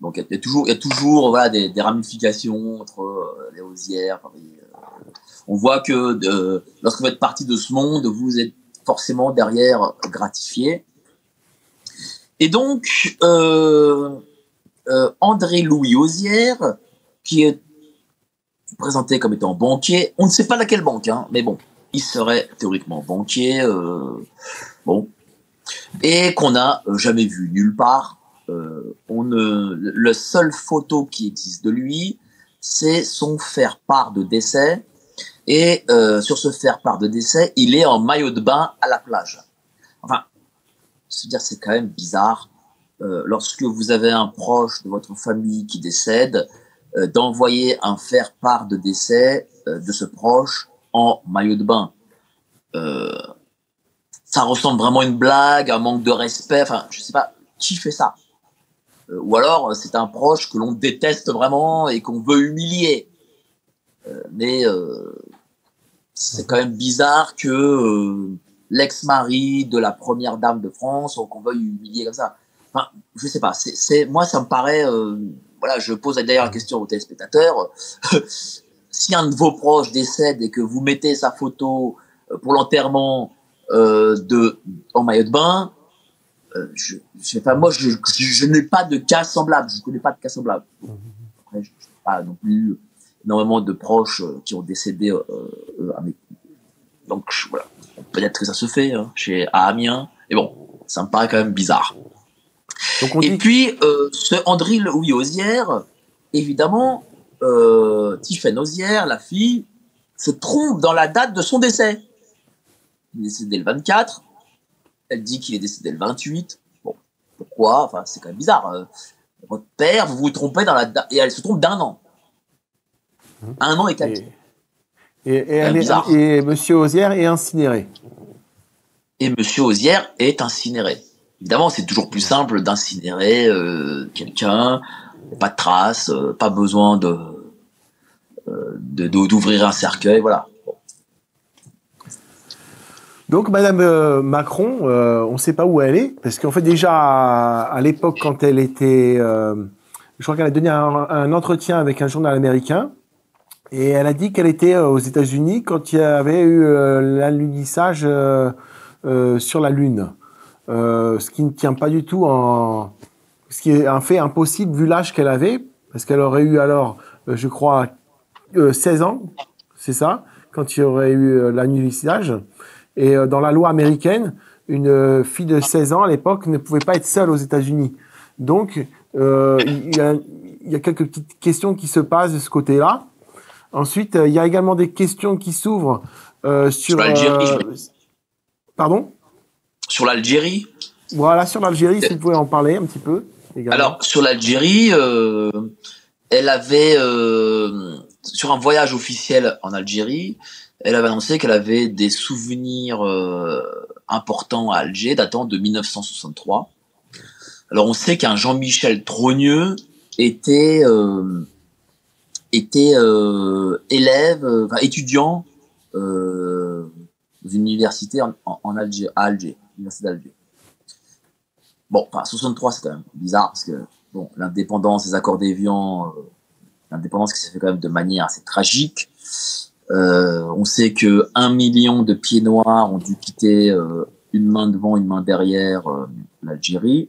Speaker 2: Donc il y a toujours voilà, des ramifications entre les Ozières. On voit que lorsque vous êtes partie de ce monde, vous êtes forcément derrière gratifié. Et donc, André-Louis Ozière, qui est présenté comme étant banquier. On ne sait pas laquelle banque, hein, mais bon, il serait théoriquement banquier. Bon, et qu'on n'a jamais vu nulle part. La seule photo qui existe de lui, c'est son faire-part de décès. Et sur ce faire-part de décès, il est en maillot de bain à la plage. Enfin, c'est quand même bizarre. Lorsque vous avez un proche de votre famille qui décède, d'envoyer un faire-part de décès de ce proche en maillot de bain. Ça ressemble vraiment à une blague, un manque de respect. Enfin, je sais pas qui fait ça. Ou alors, c'est un proche que l'on déteste vraiment et qu'on veut humilier. Mais c'est quand même bizarre que l'ex-mari de la première dame de France, qu'on veuille humilier comme ça. Enfin, je sais pas. Moi, ça me paraît. Voilà, je pose d'ailleurs la question aux téléspectateurs. Si un de vos proches décède et que vous mettez sa photo pour l'enterrement en maillot de bain, je sais pas, moi, je n'ai pas de cas semblable. Je connais pas de cas semblable. Après, je n'ai pas non plus énormément de proches qui ont décédé donc voilà, peut-être que ça se fait à Amiens, mais bon, ça me paraît quand même bizarre. Et puis ce Andry-Louis Ozière, évidemment, Tiffaine Ozière, la fille, se trompe dans la date de son décès. Il est décédé le 24, elle dit qu'il est décédé le 28. Bon, pourquoi? Enfin, c'est quand même bizarre. Votre père, vous vous trompez dans la date, et elle se trompe d'1 an. 1 an et 4 jours.
Speaker 1: Et Monsieur Ozière est incinéré.
Speaker 2: Et Monsieur Ozière est incinéré. Évidemment, c'est toujours plus simple d'incinérer quelqu'un, pas de traces, pas besoin d'ouvrir un cercueil, voilà. Bon.
Speaker 1: Donc Madame Macron, on ne sait pas où elle est, parce qu'en fait déjà à l'époque quand elle était, je crois qu'elle a donné un entretien avec un journal américain. Et elle a dit qu'elle était aux États-Unis quand il y avait eu l'alunissage sur la Lune. Ce qui ne tient pas du tout ce qui est un fait impossible vu l'âge qu'elle avait, parce qu'elle aurait eu alors, je crois, 16 ans, c'est ça, quand il y aurait eu l'alunissage. Et dans la loi américaine, une fille de 16 ans à l'époque ne pouvait pas être seule aux États-Unis. Donc, il y a quelques petites questions qui se passent de ce côté-là. Ensuite, il y a également des questions qui s'ouvrent sur
Speaker 2: l'Algérie.
Speaker 1: Pardon?
Speaker 2: Sur l'Algérie.
Speaker 1: Voilà, sur l'Algérie, si vous pouvez en parler un petit peu. Également.
Speaker 2: Alors, sur l'Algérie, elle avait, sur un voyage officiel en Algérie, elle avait annoncé qu'elle avait des souvenirs importants à Alger, datant de 1963. Alors, on sait qu'un Jean-Michel Trogneux était étudiant dans une université en Alger, à Alger, l'université d'Alger. Bon, enfin, 63, c'est quand même bizarre parce que bon, l'indépendance, les accords d'Évian, l'indépendance qui s'est fait quand même de manière assez tragique. On sait que 1 million de pieds noirs ont dû quitter une main devant, une main derrière l'Algérie.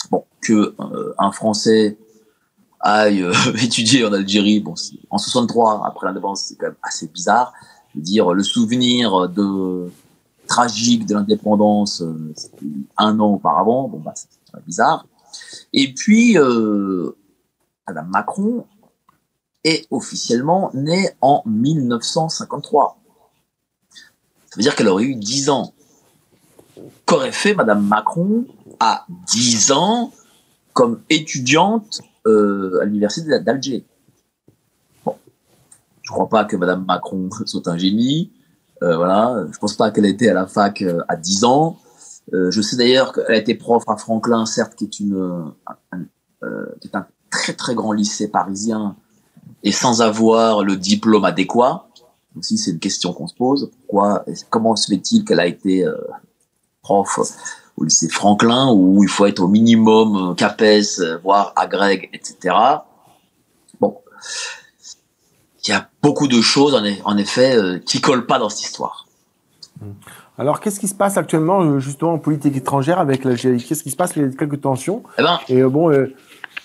Speaker 2: Bon, que un Français aille étudier en Algérie, bon, en 63, après l'indépendance, c'est quand même assez bizarre. Je veux dire, le souvenir tragique de l'indépendance, c'était 1 an auparavant, bon, bah, c'est bizarre. Et puis, Madame Macron est officiellement née en 1953. Ça veut dire qu'elle aurait eu 10 ans. Qu'aurait fait Madame Macron à 10 ans comme étudiante à l'université d'Alger? Bon, je crois pas que Madame Macron soit un génie. Voilà, je pense pas qu'elle ait été à la fac à 10 ans. Je sais d'ailleurs qu'elle a été prof à Franklin, certes, qui est un très très grand lycée parisien, et sans avoir le diplôme adéquat. Aussi, c'est une question qu'on se pose. Comment se fait-il qu'elle a été prof au lycée Franklin, où il faut être au minimum CAPES, voire agrég, etc. Bon, il y a beaucoup de choses, en effet, qui collent pas dans cette histoire.
Speaker 1: Alors, qu'est-ce qui se passe actuellement, justement, en politique étrangère avec l'Algérie? Qu'est-ce qui se passe? Il y a quelques tensions.
Speaker 2: Eh ben,
Speaker 1: et bon,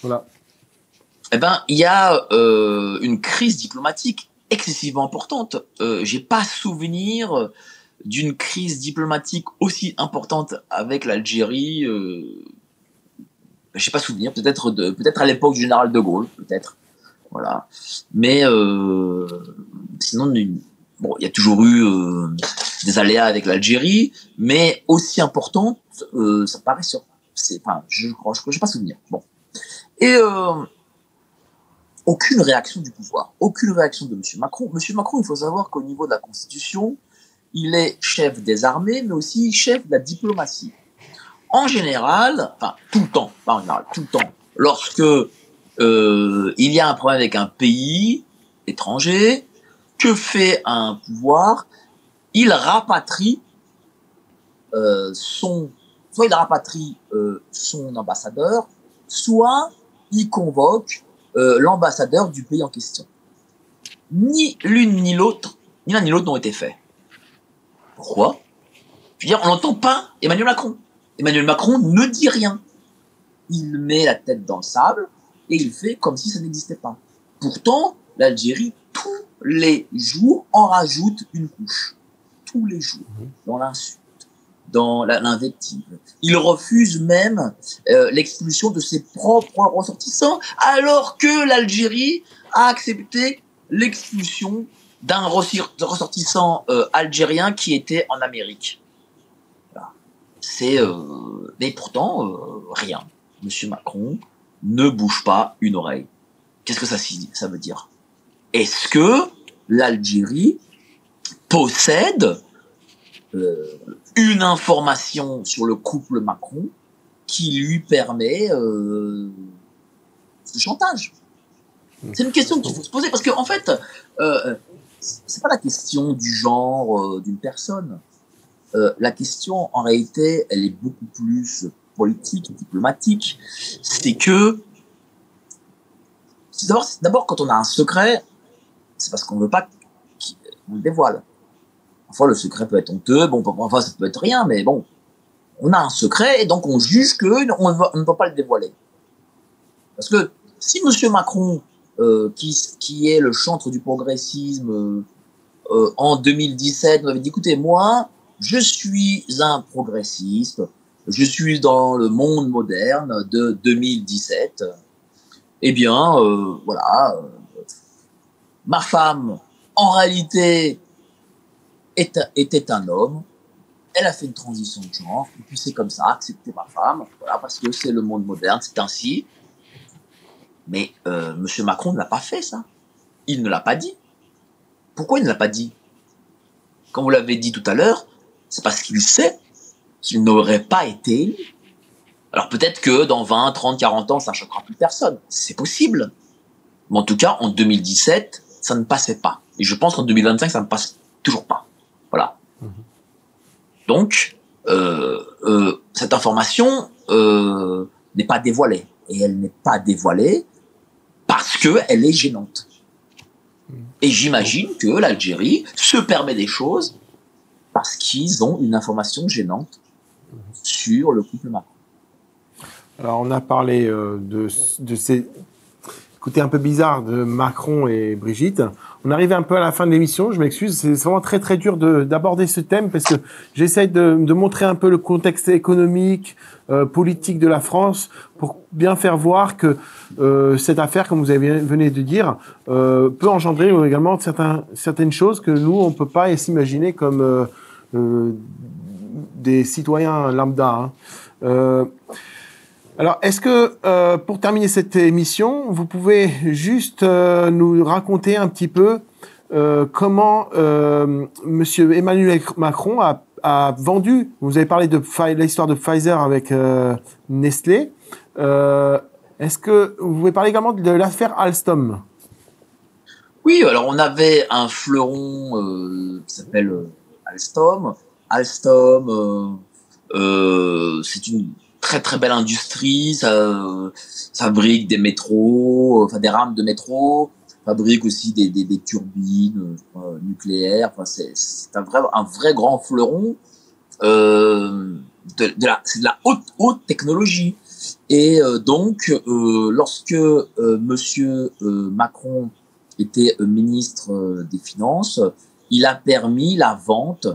Speaker 1: voilà.
Speaker 2: Eh ben, il y a une crise diplomatique excessivement importante. J'ai pas souvenir d'une crise diplomatique aussi importante avec l'Algérie. J'ai pas souvenir. Peut-être à l'époque du général de Gaulle, peut-être. Voilà. Mais sinon, bon, il y a toujours eu des aléas avec l'Algérie, mais aussi importante, ça paraît sûr. Enfin, j'ai pas souvenir. Bon. Et aucune réaction du pouvoir, aucune réaction de M. Macron. M. Macron, il faut savoir qu'au niveau de la Constitution, il est chef des armées, mais aussi chef de la diplomatie. En général, enfin tout le temps, pas en général, tout le temps, lorsque il y a un problème avec un pays étranger, que fait un pouvoir? Il rapatrie soit il rapatrie son ambassadeur, soit il convoque l'ambassadeur du pays en question. Ni l'une ni l'autre, ni l'un ni l'autre n'ont été faits. Pourquoi? Je veux dire, on n'entend pas Emmanuel Macron. Emmanuel Macron ne dit rien. Il met la tête dans le sable et il fait comme si ça n'existait pas. Pourtant, l'Algérie, tous les jours, en rajoute une couche. Tous les jours. Dans l'insulte, dans l'invective. Il refuse même l'expulsion de ses propres ressortissants, alors que l'Algérie a accepté l'expulsion d'un ressortissant algérien qui était en Amérique. Voilà. Mais pourtant, rien. Monsieur Macron ne bouge pas une oreille. Qu'est-ce que ça veut dire? Est-ce que l'Algérie possède une information sur le couple Macron qui lui permet ce chantage? C'est une question qu'il faut se poser parce que en fait, c'est pas la question du genre d'une personne. La question, en réalité, elle est beaucoup plus politique, diplomatique. C'est que d'abord quand on a un secret, c'est parce qu'on veut pas qu'on le dévoile. Parfois, le secret peut être honteux, bon, parfois, ça peut être rien, mais bon, on a un secret et donc on juge qu'on ne va pas le dévoiler. Parce que si M. Macron, qui est le chantre du progressisme, en 2017, nous avait dit, écoutez, moi, je suis un progressiste, je suis dans le monde moderne de 2017, eh bien, voilà, ma femme, en réalité, était un homme, elle a fait une transition de genre, et puis c'est comme ça, accepter ma femme, voilà, parce que c'est le monde moderne, c'est ainsi. Mais M. Macron ne l'a pas fait, ça. Il ne l'a pas dit. Pourquoi il ne l'a pas dit? Comme vous l'avez dit tout à l'heure, c'est parce qu'il sait qu'il n'aurait pas été élu. Alors peut-être que dans 20, 30, 40 ans, ça ne choquera plus personne. C'est possible. Mais en tout cas, en 2017, ça ne passait pas. Et je pense qu'en 2025, ça ne passe toujours pas. Voilà. Donc, cette information n'est pas dévoilée. Et elle n'est pas dévoilée parce qu'elle est gênante. Et j'imagine que l'Algérie se permet des choses parce qu'ils ont une information gênante sur le couple Macron.
Speaker 1: Alors, on a parlé de ces côtés un peu bizarres de Macron et Brigitte. On arrive un peu à la fin de l'émission, je m'excuse, c'est vraiment très très dur d'aborder ce thème parce que j'essaie de montrer un peu le contexte économique, politique de la France pour bien faire voir que cette affaire, comme vous venez de dire, peut engendrer également certaines choses que nous, on peut pas s'imaginer comme des citoyens lambda. Alors, est-ce que, pour terminer cette émission, vous pouvez juste nous raconter un petit peu comment Monsieur Emmanuel Macron a vendu, vous avez parlé de l'histoire de Pfizer avec Nestlé, est-ce que vous pouvez parler également de l'affaire Alstom?
Speaker 2: Oui, alors on avait un fleuron qui s'appelle Alstom. Alstom, c'est une très très belle industrie, ça fabrique des métros, enfin des rames de métro, fabrique aussi des turbines nucléaires, enfin c'est un vrai grand fleuron c'est de la haute technologie. Et donc, lorsque Monsieur Macron était ministre des Finances, il a permis la vente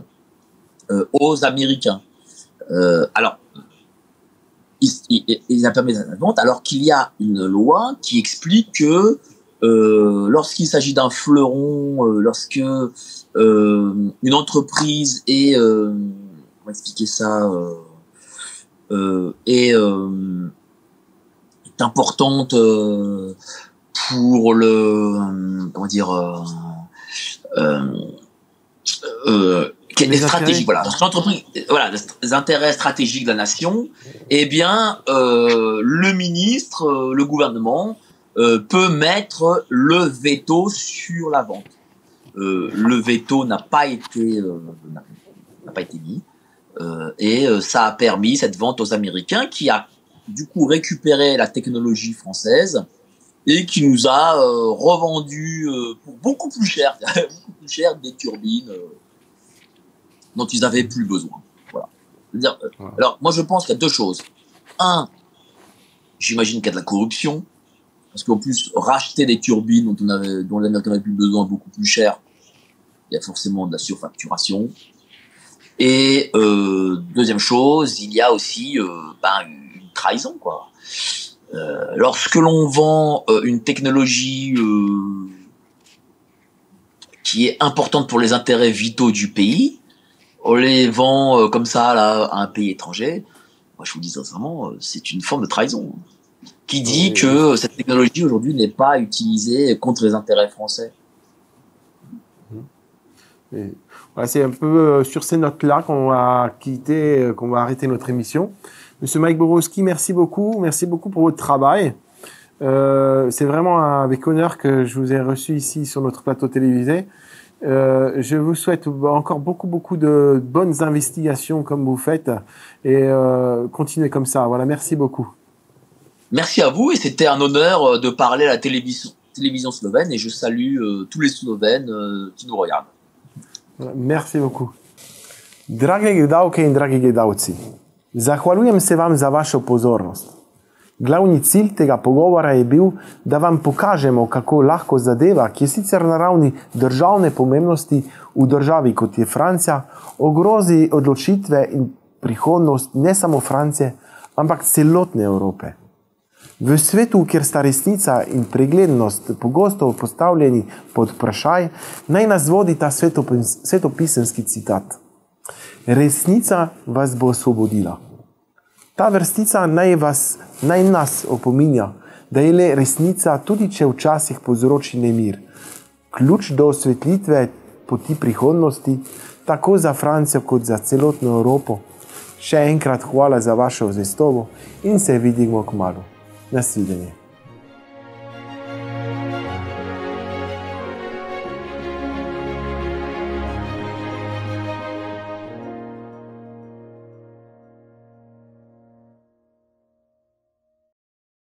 Speaker 2: aux Américains. Alors, il a permis la vente alors qu'il y a une loi qui explique que lorsqu'il s'agit d'un fleuron, lorsque une entreprise est, comment expliquer ça, est importante pour le, comment dire, qui est stratégique, voilà, l'entreprise, voilà, les intérêts stratégiques de la nation, eh bien, le ministre, le gouvernement peut mettre le veto sur la vente. Le veto n'a pas été mis, et ça a permis cette vente aux Américains qui a du coup récupéré la technologie française et qui nous a revendu pour beaucoup plus cher des turbines dont ils n'avaient plus besoin. Voilà. C'est-à-dire, alors, moi, je pense qu'il y a deux choses. Un, j'imagine qu'il y a de la corruption, parce qu'en plus, racheter des turbines dont les Américains n'avaient plus besoin beaucoup plus cher, il y a forcément de la surfacturation. Et deuxième chose, il y a aussi une trahison, quoi. Lorsque l'on vend une technologie qui est importante pour les intérêts vitaux du pays, on les vend comme ça là, à un pays étranger, moi je vous dis sincèrement, c'est une forme de trahison. Qui dit que cette technologie aujourd'hui n'est pas utilisée contre les intérêts français.
Speaker 1: Voilà, c'est un peu sur ces notes-là qu'on va arrêter notre émission. Monsieur Mike Borowski, merci beaucoup pour votre travail. C'est vraiment avec honneur que je vous ai reçu ici sur notre plateau télévisé. Je vous souhaite encore beaucoup de bonnes investigations comme vous faites et continuez comme ça. Voilà, merci beaucoup.
Speaker 2: Merci à vous et c'était un honneur de parler à la télévision slovène et je salue tous les Slovènes qui nous regardent.
Speaker 1: Merci beaucoup. Drage gledalke in dragi gledalci, zahvaljujem se vam za vašo pozornost. Glavni cilj tega pogovora je bil, da vam pokažemo, kako lahko zadeva, ki je sicer na ravni državne pomembnosti v državi kot je Francija, ogrozi odločitve in prihodnost ne samo Francije, ampak celotne Evrope. V svetu, kjer sta resnica in preglednost pogosto postavljeni pod vprašaj, naj nas vodi ta svetopisemski citat. Resnica vas bo osvobodila. Ta vrstica naj nas opominja, da je le resnica, tudi če včasih povzroči nemir. Ključ do osvetlitve poti prihodnosti, tako za Francijo kot za celotno Evropo. Še enkrat hvala za vašo zvestobo in se vidimo kmalu. Nasvidenje.